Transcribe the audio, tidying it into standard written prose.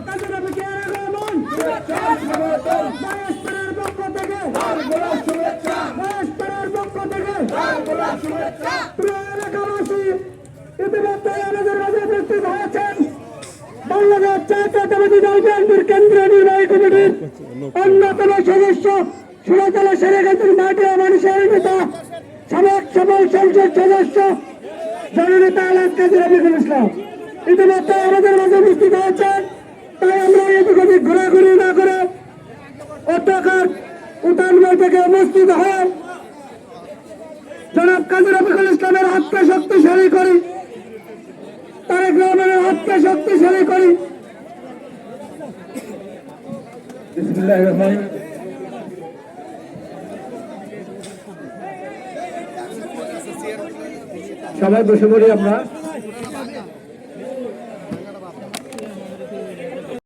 কাজী রফিকুর রহমান মহেশপুরের পক্ষ থেকে প্রিয় এলাকাবাসী, ইতিমধ্যে আমাদের মাঝে উপস্থিত হয়েছেন বাংলাদেশ জাতীয়তাবাদী দল বিএনপির কেন্দ্রীয় নির্বাহী কমিটির অন্যতম সদস্য সুরতলা সেরেগাতির মাটি ও মানুষের নেতা সাবেক সফল সংসদ সদস্য জননেতা আলহাজ কাজী রফিকুল ইসলাম ইতিমধ্যে আমাদের মাঝে উপস্থিত হয়েছেন। তাই আমরা এদিক ওদিক ঘোরাঘুরি না করে অধ্যক্ষার উঠানবই থেকে উপস্থিত হয়ে জনাব কাজী রফিকুল ইসলামের হাতকে শক্তিশালী করি, তারেক রহমানের হাতকে শক্তিশালী করি। বিসমিল্লাহির রহমানির রহিম। সবাই বসে পড়ি আমরা।